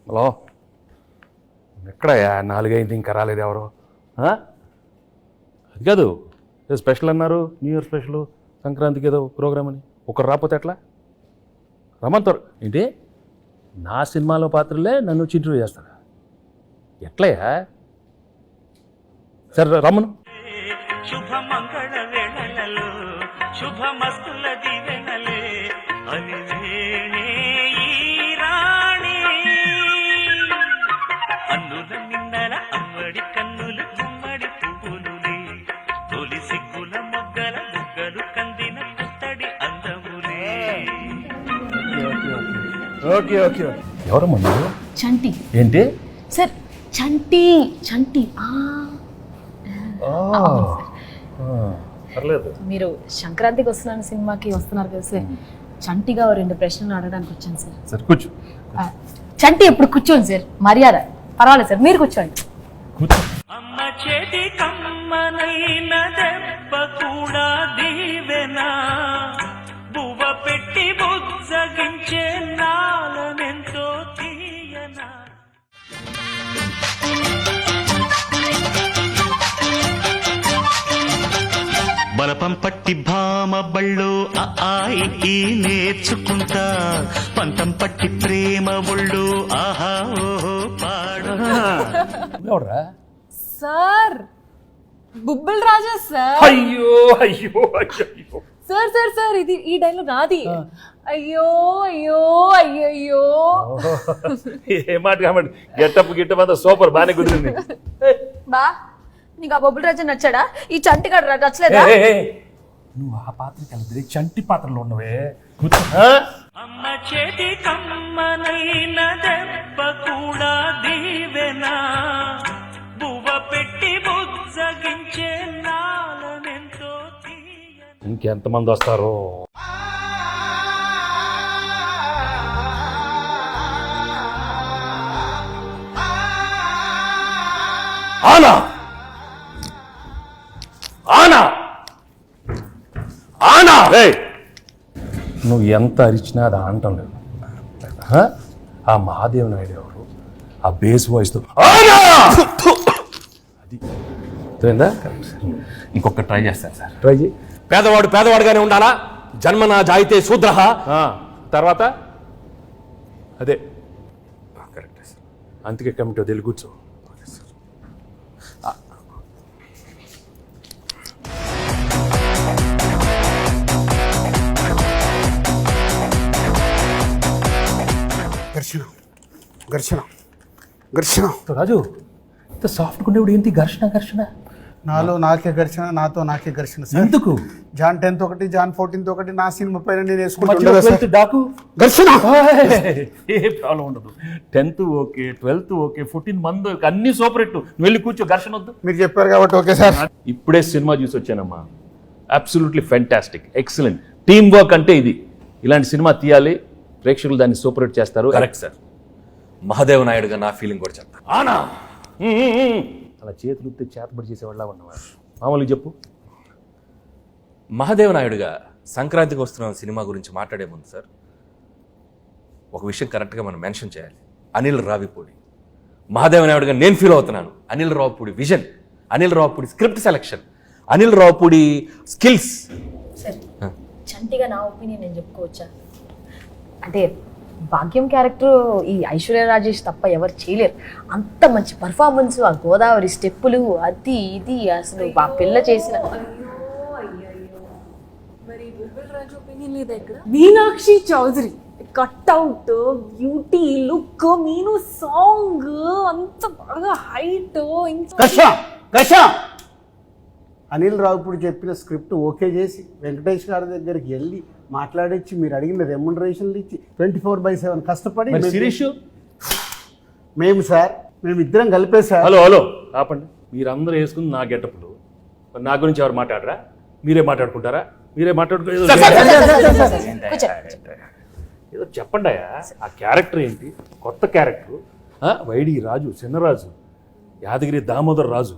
Hello, ఎక్కడయ్యా 4 అయింది ఇంకా రాలేదు ఎవరు? అది కాదు, ఏదో స్పెషల్ అన్నారు, న్యూ ఇయర్ స్పెషల్, సంక్రాంతికి ఏదో ప్రోగ్రామ్ అని. ఒకరు రాకపోతే ఎట్లా? రమ్మంటారు ఏంటి? నా సినిమాలో పాత్రలే నన్ను వచ్చి ఇంటర్వ్యూ చేస్తారా? ఎట్లయ్యా? సరే రమ్మను. శుభమంగళ వేళలలో శుభమస్తుల దివెనలే అలివేణే ఈ రాణి అన్నుల నిన్నల అమ్మడి కన్నులు గుమ్మడి పువ్వులులే తొలి సిగ్గుల మొగ్గల బుగ్గలు కందిన పుత్తడి అందములే. Okay okay. ఎవరమ్మా మీరు? చంటి. ఏంటి సార్ చంటి చంటి పర్లేదు. మీరు సంక్రాంతికి వస్తున్నాను సినిమాకి వస్తున్నారు కదా సార్, చంటిగా 2 ప్రశ్నలు అడగడానికి వచ్చాను సార్. సరే కూర్చో. చంటి ఎప్పుడు కూర్చోండి సార్, మర్యాద. పర్వాలేదు సార్, మీరు కూర్చోండి. కూర్చో. అమ్మ చేతి కమ్మనైన దెబ్బ కూడా దీవెనా బువ్వ పెట్టి బుజ్జగించే నాలనెంతో తీయనా. బలపం పట్టి భామ బళ్ళు ఆయి నేర్చుకుంటా పంతం పట్టి ప్రేమ ఒళ్ళు ఆహా ఓహో పాడు. ఎవడరా? సార్ బుబ్బుల్ రాజా సార్. అయ్యో అయ్యో అయ్యో. సార్ సార్ సార్ ఇది ఈ డైలాగ్ నాది. అయ్యో అయ్యో అయ్యో. ఏ మాట కాబట్టి గెట్టప్ అంతా సూపర్, బాగానే కుదిరింది. బా నీకు ఆ బొబ్బుల్ రాజా నచ్చాడా? ఈ చంటిగాడు నచ్చలేదా? నువ్వు ఆ పాత్రకి వెళ్తే చంటి పాత్రలో ఉన్నవే. అమ్మ చేతి కమ్మనైన దెబ్బ కూడా దీవెనా బువ్వ పెట్టి బుజ్జగించే నాలనెంతో తీయనా. ఇంకెంతమంది వస్తారో? ఆనా ఆనా ఆనా. నువ్వు ఎంత అరిచినా అది ఆనటం లేదు. ఆ మహాదేవ్ నాయుడు ఎవరు? ఆ బేస్ వాయిస్తో అది తెలియదా? ఇంకొక ట్రై చేస్తాను సార్. ట్రై చేయి. పేదవాడు పేదవాడుగానే ఉండాలా, జన్మనా జాయితే శూద్ర. తర్వాత అదే కరెక్ట్ సార్. అందుకే కమిటీ వదిలి కూర్చో. ఘర్షణ ఘర్షణ ఘర్షణ. రాజు ఇంత సాఫ్ట్గా ఉండేవాడు ఏంటి ఘర్షణ ఘర్షణ? నాలో నాకే ఘర్షణ, నాతో నాకే ఘర్షణ సార్. ఎందుకు? జాన్ 10th ఒకటి, జాన్ 14th ఒకటి, నా సినిమా పైన నేను మధ్యలో వేసుకుంటా 12th డాకు ఘర్షణ. ఏ ప్రాబ్లం ఉండదు. 10th ఓకే, 12th ఓకే, 14 మంది అన్ని సూపర్ హిట్. నువ్వు వెళ్ళి కూర్చో, ఘర్షణ వద్దు. మీరు చెప్పారు కాబట్టి ఓకే సార్. ఇప్పుడే సినిమా చూసి వచ్చానమ్మా. Absolutely fantastic, excellent. Team work అంటే ఇది. ఇలాంటి సినిమా తీయాలి, ప్రేక్షకులు దాన్ని సూపర్ హిట్ చేస్తారు. Correct sir. మహాదేవ్ నాయుడుగా నా ఫీలింగ్ కూడా చెప్తాను. ఆనా అలా చేతులు ఉత్తే చేతబడి చేసేవాళ్ళ ఉన్నవా? మామూలుగా చెప్పు. మహాదేవ్ నాయుడుగా సంక్రాంతికి వస్తున్న సినిమా గురించి మాట్లాడే ముందు సార్, ఒక విషయం కరెక్ట్గా మనం మెన్షన్ చేయాలి. అనిల్ రావిపూడి మహాదేవ్ నాయుడుగా నేను ఫీల్ అవుతున్నాను. Anil Ravipudi vision, Anil Ravipudi script selection, Anil Ravipudi skills. Sir చంటిగా నా ఒపీనియన్ నేను చెప్పుకోవచ్చా? అంటే భాగ్యం క్యారెక్టర్ ఈ ఐశ్వర్య రాజేష్ తప్ప ఎవరు చేయలేరు. అంత మంచి పర్ఫార్మెన్స్, ఆ గోదావరి స్టెప్పులు, అది ఇది అసలు ఆ పిల్ల చేసిన. Meenakshi Chaudhary cutout, beauty, look, Meenu song అంత బాగా హైట్. అనిల్ రావుపూడి చెప్పిన స్క్రిప్ట్ ఓకే చేసి వెంకటేష్ గారి దగ్గరికి వెళ్ళి మాట్లాడించి మీరు అడిగిన రెమ్యునరేషన్లు ఇచ్చి 24/7 కష్టపడి శిరీష్ మేము సార్, మేము ఇద్దరం కలిపే సార్. హలో హలో ఆపండి. మీరందరూ వేసుకుని నా గెటప్లు, నా గురించి ఎవరు మాట్లాడరా? మీరే మాట్లాడుకుంటారా? మీరే మాట్లాడుకో. ఏదో చెప్పండి. ఆ క్యారెక్టర్ ఏంటి? కొత్త క్యారెక్టర్. వైడి రాజు, చిన్నరాజు, యాదగిరి దామోదర్ రాజు.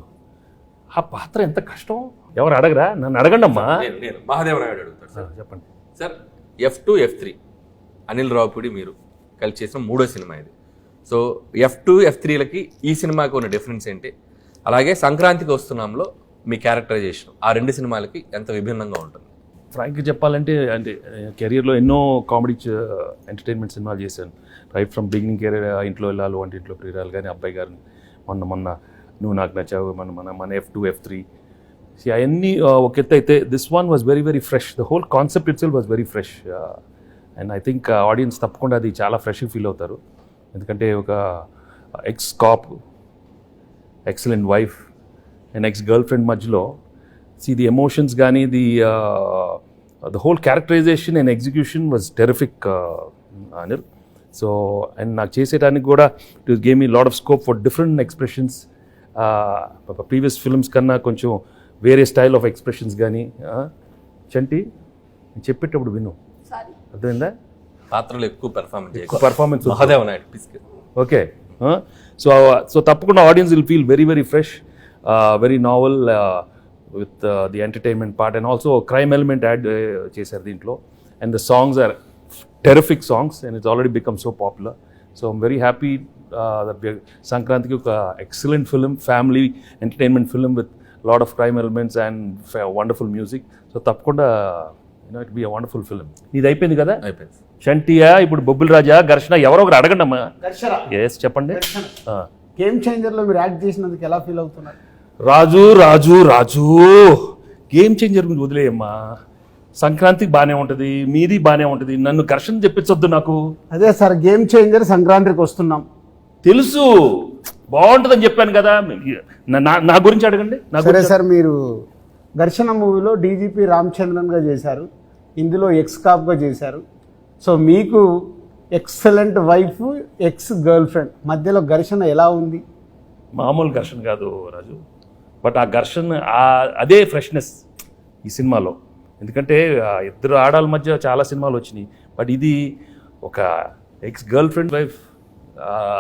ఆ పాత్ర ఎంత కష్టం. ఎవరు అడగరా? నన్ను అడగండి అమ్మా. నేను మహాదేవ్ నాయుడు అడుగుతాను సార్. చెప్పండి sir. F2, F3 Anil Ravipudi మీరు కలిసి చేసిన 3వ సినిమా ఇది. సో F2 F3లకి ఈ సినిమాకి ఉన్న డిఫరెన్స్ ఏంటి, అలాగే సంక్రాంతికి వస్తున్నాంలో మీ క్యారెక్టరైజేషన్ ఆ రెండు సినిమాలకి ఎంత విభిన్నంగా ఉంటుంది? ఫ్రాంక్గా చెప్పాలంటే అంటే కెరీర్లో ఎన్నో కామెడీ ఎంటర్టైన్మెంట్ సినిమాలు చేశాను. రైట్ ఫ్రమ్ బిగినింగ్ కెరీర్, ఇంట్లో వెళ్ళాలి, వంటింట్లో ప్రియురాలు కానీ, అబ్బాయి గారిని, మొన్న నువ్వు నాకు నచ్చావు, మన F2 F3 అవన్నీ ఒక ఎత్తు అయితే this one was very very fresh. The whole concept itself was very fresh and I think audience తప్పకుండా అది చాలా ఫ్రెష్గా ఫీల్ అవుతారు. ఎందుకంటే ఒక ex cop, excellent wife and ex girlfriend మధ్యలో ది ఎమోషన్స్ కానీ the whole characterization and execution was terrific Anil. So and నాకు చేసేటానికి కూడా it gave me lot of scope for different expressions. Previous films కన్నా కొంచెం వేరే స్టైల్ ఆఫ్ ఎక్స్ప్రెషన్స్ కానీ. చంటి నేను చెప్పేటప్పుడు విను, అర్థమైందా? పాత్రలు ఎక్కువ పర్ఫార్మెన్స్ మహాదేవ్ నాయుడు పిసికి. ఓకే. సో తప్పకుండా audience will feel very very fresh, very novel with the entertainment part and also crime element add చేశారు దీంట్లో. And the songs are terrific songs and it's already become so popular. So I'm very happy that సంక్రాంతికి ఒక excellent film, family entertainment film with lot of crime elements and wonderful music. So తప్పకుండా it be a wonderful film. ఇది అయిపోయింది కదా? అయిపోయింది. చంటియా, ఇప్పుడు బొబ్బుల్ రాజా, ఘర్షణ, ఎవరో ఒకరు అడగండి అమ్మా. ఎస్ చెప్పండి. గేమ్ చేంజర్లో మీరు యాక్ట్ చేసినందుకు ఎలా ఫీల్ అవుతున్నారు? రాజు రాజు రాజు గేమ్ చేంజర్ గురించి వదిలేయమ్మా. సంక్రాంతికి బాగానే ఉంటుంది, మీది బాగానే ఉంటుంది, నన్ను ఘర్షణ చెప్పించొద్దు నాకు. అదే సార్, గేమ్ చేంజర్ సంక్రాంతికి వస్తున్నాం తెలుసు, బాగుంటుందని చెప్పాను కదా. నా గురించి అడగండి. సరే సార్, మీరు ఘర్షణ మూవీలో డీజీపీ రామచంద్రన్గా చేశారు, ఇందులో ఎక్స్ కాప్గా చేశారు. సో మీకు excellent wife, ex girlfriend మధ్యలో ఘర్షణ ఎలా ఉంది? మామూలు ఘర్షణ కాదు రాజు, బట్ ఆ ఘర్షణ అదే ఫ్రెష్నెస్ ఈ సినిమాలో. ఎందుకంటే ఇద్దరు ఆడాల మధ్య చాలా సినిమాలు వచ్చినాయి, బట్ ఇది ఒక ex girlfriend wife.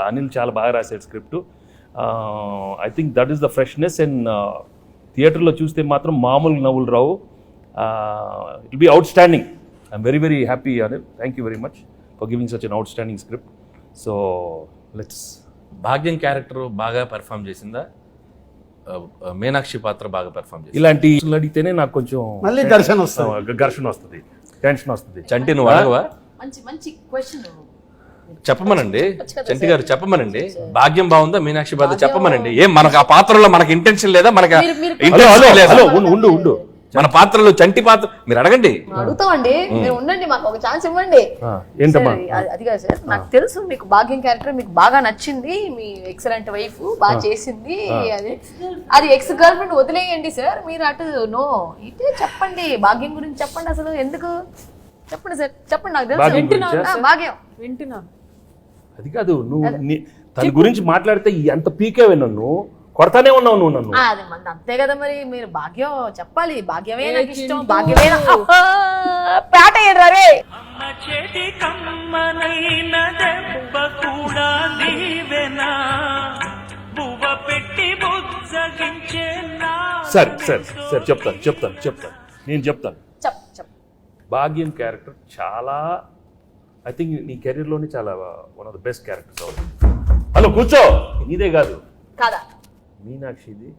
Anil చాలా బాగా రాశాడు script. I think that is the freshness. And థియేటర్లో చూస్తే మాత్రం మామూలు నవ్వులు రావు. It be outstanding. I'm very very happy Anil. Thank you very much for giving such an outstanding script. So let's. Bhagyam character బాగా పెర్ఫామ్ చేసిందా, మీనాక్షి పాత్ర బాగా పెర్ఫామ్ చేసింది? ఇలాంటి అడిగితేనే నాకు కొంచెం మళ్ళీ ఘర్షణ వస్తుంది, టెన్షన్ వస్తుంది. చంటి నువ్వు అడగవా? మంచి క్వశ్చన్ చెప్పమనండి చంటి గారు, చెప్పమనండి. భాగ్యం బాగుందా, మీనాక్షి పాత్ర చెప్పమనండి. ఏం మనకు ఆ పాత్రలో మనకి ఇంటెన్షన్ లేదా? మనకి ఉండు మన పాత్రలో చంటి పాత్ర మీరు అడగండి. అడుగుతామండి, మీరు ఉండండి, మాకు ఒక ఛాన్స్ ఇవ్వండి. ఏంటమ్మా? అది కాదు సార్, నాకు తెలుసు మీకు భాగ్యం క్యారెక్టర్ మీకు బాగా నచ్చింది, మీ ఎక్సలెంట్ వైఫ్ బాగా చేసింది. అది ఎక్స్ గర్ల్ ఫ్రెండ్ వదిలేయండి సార్, మీరు అటు నో ఇటే చెప్పండి, భాగ్యం గురించి చెప్పండి. అసలు ఎందుకు చెప్పండి సార్, చెప్పండి. నాకు తెలుసు భాగ్యం వింటున్నాను. అది కాదు, నువ్వు తన గురించి మాట్లాడితే ఎంత పీకేవే, నన్ను కొడతానే ఉన్నావు నువ్వు నన్ను. అది మంది అంతే కదా మరి, మీరు భాగ్యం చెప్పాలి. భాగ్యమే నాకు ఇష్టం, భాగ్యమే పేట ఏడ్రే. అమ్మ చేతి కమ్మనైన దెబ్బ కూడా దీవెనా, బువ్వ పెట్టి బుజ్జగించే నా. సరే చెప్తాను. నేను చెప్తాను. భాగ్యం క్యారెక్టర్ చాలా, ఐ థింక్ నీ కెరీర్లోనే చాలా one of the best characters అవుతుంది. హలో కూర్చో, నీదే కాదు కాదా మీనాక్షిది.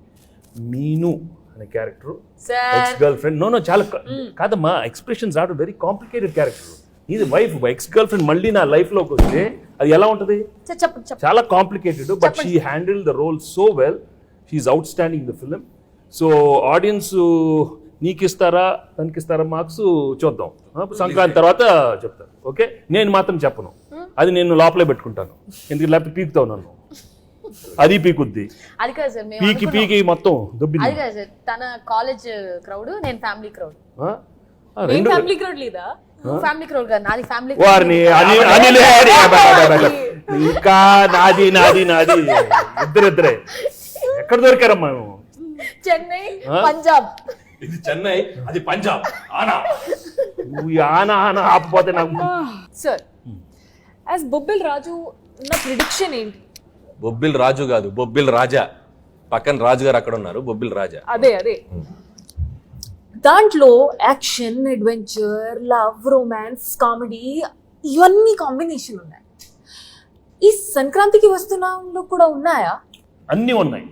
మీను అనే character ex girlfriend. No చాలా కాదమ్మా, expressions are very complicated character. ఇది వైఫ్, ఎక్స్ గర్ల్ ఫ్రెండ్ మళ్ళీ నా లైఫ్లోకి వస్తే అది ఎలా ఉంటుంది? చాలా complicated, but she handle the role so well. She's outstanding the film. So audience నీకిస్తారా తనకిస్తారా మార్క్స్ చూద్దాం, సంక్రాంతి తర్వాత చెప్తాను. ఓకే, నేను మాత్రం చెప్పను, అది నేను లోపలే పెట్టుకుంటాను. ఎందుకు లేకపోతే పీకుతావు నన్ను, అది పీకుద్ది. అది కాదు సార్, పీకి మొత్తం దొబ్బింది. అది కాదు సార్, తన కాలేజ్ క్రౌడ్, నేను ఫ్యామిలీ క్రౌడ్. ఫ్యామిలీ క్రౌడ్ లేదా? ఫ్యామిలీ క్రౌడ్ కాదు, నాది ఫ్యామిలీ. వారిని ఇంకా నాది ఇద్దరే ఎక్కడ దొరికారమ్మా? చెన్నై, పంజాబ్. ఇది చెన్నై, అది పంజాబ్. నువ్వు ఆనా ఆపపోతే నాకు. సార్ యాజ్ బొబ్బిల్ రాజు నా ప్రిడిక్షన్ ఏంటి? బొబ్బిల్ రాజు కాదు, బొబ్బిల్ రాజా. పక్కన రాజు గారు అక్కడ ఉన్నారు, బొబ్బిల్ రాజా. అదే దాంట్లో action, adventure, love, romance, comedy ఇవన్నీ కాంబినేషన్ ఉన్నాయి. ఈ సంక్రాంతికి వస్తున్నాంలో కూడా ఉన్నాయా? అన్నీ ఉన్నాయి.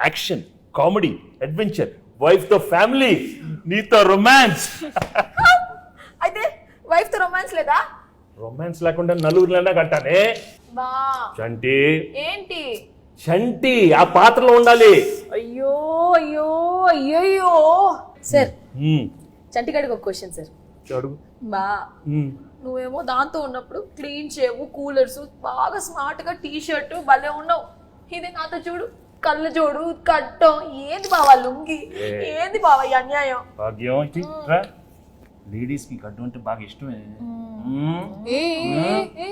యాక్షన్, కామెడీ, అడ్వెంచర్, వైఫ్ తో ఫ్యామిలీ, నీతో రొమాన్స్. అయితే వైఫ్ తో రొమాన్స్ లేదా? రొమాన్స్ లేకుండా నలుగురిలోనే కట్టానే. బా చంటి, ఏంటి? చంటి ఆ పాత్రలో ఉండాలి. అయ్యో అయ్యో అయ్యో సార్, ఉమ్, చంటిగాడికి ఒక క్వశ్చన్ సార్. అడుగు. బా ఉమ్. నువ్వేమో దాంతో ఉన్నప్పుడు క్లీన్ షేవ్, కూలర్స్, బాగా స్మార్ట్ గా టీ షర్ట్ భలే ఉన్నావు. ఇది నాతో చూడు, కళ్ళు చూడు, కట్టం. ఏంది బావా లుంగి? ఏంది బావా ఈ అన్యాయం? భాగ్యం ఇటు రా. లేడీస్ కి గడ్డు అంటే బాగా ఇష్టమే. ఏ ఏ, ఏ,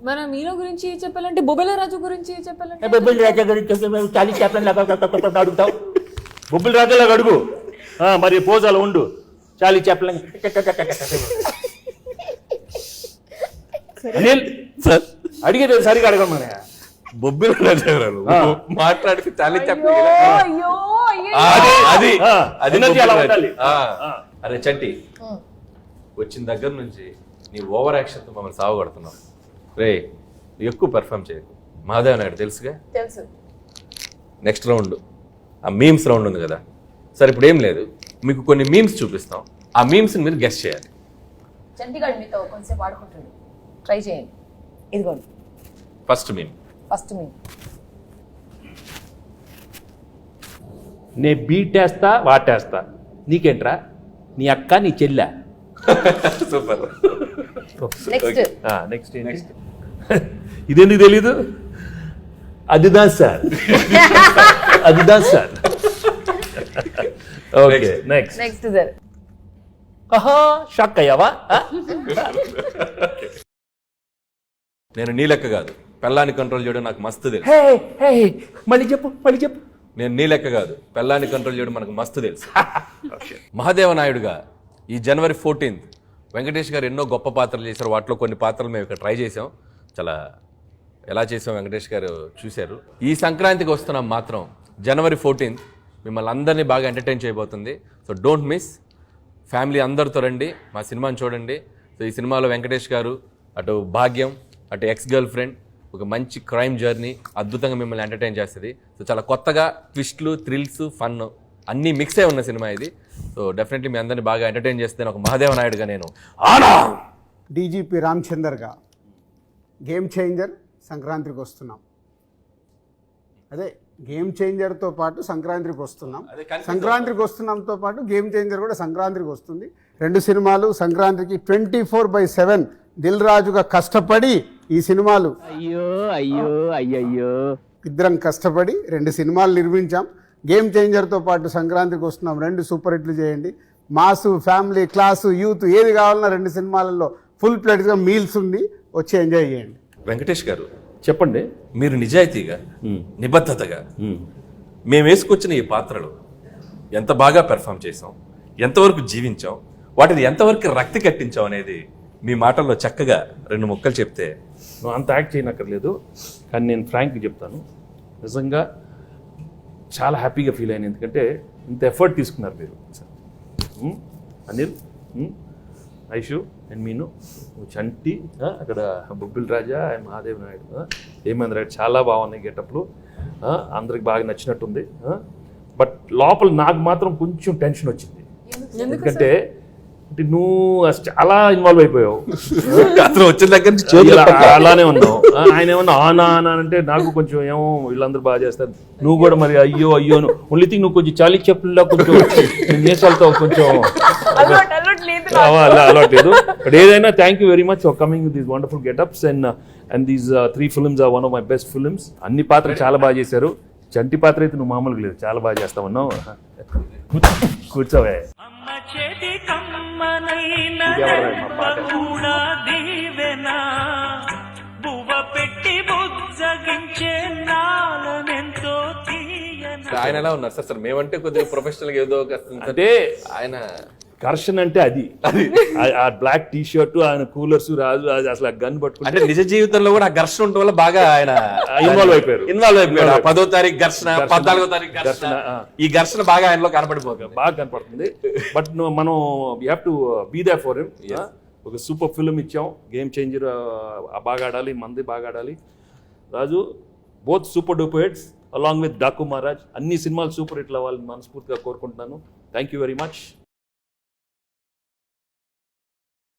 మన మీలో గురించి చెప్పాలంటే బొబ్బెల రాజు గురించి చెప్పాలంటే బొబ్బిల్ రాజా గురించి చాలీ చెప్పండి అడుగుతావు. బొబ్బిల్ రాజాలాగా అడుగు. మరి పోజాలు ఉండు. చాలీ చెప్పలేం. అనిల్ సార్ అడిగేది సరిగా అడగమని. బొబ్బిల రాజారావు మాట్లాడితే చాలా చెప్పి అయ్యో అయ్యో అది ఆ, అది energy అలా ఉండాలి. అరే చంటి, వచ్చిన దగ్గర నుంచి నీ ఓవర్ యాక్షన్ తో మమ్మల్ని సావగొడుతున్నావు. రే నువ్వు ఎక్కువ పెర్ఫామ్ చేయకు. మహాదేవ్ నాయుడు తెలుసుగా. తెలుసు. నెక్స్ట్ రౌండ్ ఆ మీమ్స్ రౌండ్ ఉంది కదా. సరే ఇప్పుడు ఏం లేదు, మీకు కొన్ని మీమ్స్ చూపిస్తాం. ఆ మీమ్స్ మీరు గెస్ట్ చేయాలి. చంటిగాడు మీతో కొంచెంసేపు ఆడుకుంటాడు, ట్రై చేయండి. ఇదిగోండి ఫస్ట్ మీమ్. ఫస్ట్ మీ నే బీటేస్తా వాటేస్తా, నీకేంట్రా? నీ అక్క నీ చెల్లె. సూపర్. నెక్స్ట్. నెక్స్ట్ నెక్స్ట్ ఇదెందుకు తెలీదు? అదిదా సార్, అదిదా sir. Okay next. Next sir. Shock అయ్యావా? నేను నీ లెక్క కాదు, పెళ్ళాన్ని కంట్రోల్ చేయడం నాకు మస్తు తెలుసు. మళ్ళీ చెప్పు, మళ్ళీ చెప్పు. నేను నీ లెక్క కాదు, పెళ్ళాన్ని కంట్రోల్ చేయడం మనకు మస్తు తెలుసు. మహాదేవ నాయుడుగా ఈ జనవరి 14th వెంకటేష్ గారు ఎన్నో గొప్ప పాత్రలు చేశారు. వాటిలో కొన్ని పాత్రలు మేము ఇక్కడ ట్రై చేసాం. చాలా ఎలా చేసాం వెంకటేష్ గారు చూశారు. ఈ సంక్రాంతికి వస్తున్నాం మాత్రం జనవరి 14th మిమ్మల్ని అందరినీ బాగా ఎంటర్టైన్ చేయబోతుంది. So don't miss. ఫ్యామిలీ అందరితో రండి, మా సినిమాని చూడండి. సో ఈ సినిమాలో వెంకటేష్ గారు, అటు భాగ్యం, అటు ఎక్స్ గర్ల్ ఫ్రెండ్, ఒక మంచి క్రైమ్ జర్నీ అద్భుతంగా మిమ్మల్ని ఎంటర్టైన్ చేస్తుంది. సో చాలా కొత్తగా ట్విస్ట్లు, థ్రిల్స్, ఫన్ అన్నీ మిక్స్ అయి ఉన్న సినిమా ఇది. సో డెఫినెట్లీ మీ అందరినీ బాగా ఎంటర్టైన్ చేస్తే ఒక మహాదేవ నాయుడుగా నేను డీజీపీ రామచందర్గా గేమ్ చేంజర్ సంక్రాంతికి వస్తున్నాం. అదే గేమ్ చేంజర్తో పాటు సంక్రాంతికి వస్తున్నాం. సంక్రాంతికి వస్తున్నాంతో పాటు గేమ్ చేంజర్ కూడా సంక్రాంతికి వస్తుంది. రెండు సినిమాలు సంక్రాంతికి 24/7 దిల్ రాజుగా కష్టపడి ఈ సినిమాలు ఇద్దరం కష్టపడి రెండు సినిమాలు నిర్మించాం. గేమ్ చేంజర్తో పాటు సంక్రాంతికి వస్తున్నాం. రెండు సూపర్ హిట్లు చేయండి. మాసు, ఫ్యామిలీ, క్లాసు, యూత్ ఏది కావాలన్నా రెండు సినిమాలలో ఫుల్ ప్లేట్గా మీల్స్ ఉంది, వచ్చి ఎంజాయ్ చేయండి. వెంకటేష్ గారు చెప్పండి. మీరు నిజాయితీగా, నిబద్ధతగా మేము వేసుకొచ్చిన ఈ పాత్రలు ఎంత బాగా పెర్ఫామ్ చేసాం, ఎంతవరకు జీవించాం, వాటిని ఎంతవరకు రక్తి కట్టించాం అనేది మీ మాటల్లో చక్కగా రెండు ముక్కలు చెప్తే. నువ్వు అంత యాక్ట్ చేయనక్కర్లేదు, కానీ నేను ఫ్రాంక్గా చెప్తాను. నిజంగా చాలా హ్యాపీగా ఫీల్ అయ్యాను. ఎందుకంటే ఇంత ఎఫర్ట్ తీసుకున్నారు మీరు. అనిల్, ఐషు అండ్ మీను, చంటి, అక్కడ బొబ్బిల్ రాజా అండ్ మహాదేవ్ నాయుడు, హేమేంద్ర రాయుడు చాలా బాగున్నాయి గెటప్లు. అందరికి బాగా నచ్చినట్టుంది. బట్ లోపల నాకు మాత్రం కొంచెం టెన్షన్ వచ్చింది. ఎందుకంటే నువ్వు చాలా ఇన్వాల్వ్ అయిపోయావు. వచ్చిన దగ్గర నుంచి అలానే ఉన్నావు. ఆయన ఏమన్నా ఆనా అంటే నాకు కొంచెం ఏమో వీళ్ళందరూ బాగా చేస్తారు, నువ్వు కూడా మరి అయ్యో అయ్యో ఓన్లీ థింగ్ నువ్వు కొంచెం చాలీ చెప్పుల్లో కొంచెం నేసాలతో కొంచెం అలవాట్లేదు. బట్ ఏదైనా thank you very much for coming with these wonderful getups and these 3 films are one of my best films. అన్ని పాత్రలు చాలా బాగా చేశారు. చంటి పాత్ర అయితే నువ్వు మామూలుగా లేదు, చాలా బాగా చేస్తామన్నావు. కూర్చోవే. అమ్మ చేతి కమ్మనైన దెబ్బ కూడా దీవెనా, బువ్వ పెట్టి బుజ్జగించే నాలనెంతో తీయన. ఆయన ఎలా ఉన్నారు సార్? సార్ మేమంటే కొద్దిగా ప్రొఫెషనల్ గా ఏదో అంటే ఆయన ఘర్షణ అంటే అది ఆ బ్లాక్ టీ షర్ట్, ఆయన కూలర్స్, రాజు అసలు గన్ పట్టుకుంటే అంటే నిజ జీవితంలో కూడా ఆ ఘర్షణ ఉండటం వల్ల బాగా ఆయన ఇన్వాల్వ్ అయిపోయారు. 10వ తారీఖు ఘర్షణ, 14వ తారీఖు ఘర్షణ, ఈ ఘర్షణ బాగా ఆయనలో కనపడిపోతుంది, బాగా కనపడుతుంది. బట్ మనం we have to be there for him. ఒక సూపర్ ఫిల్మ్ ఇచ్చాం, గేమ్ చేంజర్ బాగా ఆడాలి, మంది బాగా ఆడాలి. Raju both super duper hits along with Daaku Maharaj. అన్ని సినిమాలు సూపర్ హిట్లు అవ్వాలని మనస్ఫూర్తిగా కోరుకుంటున్నాను. Thank you very much.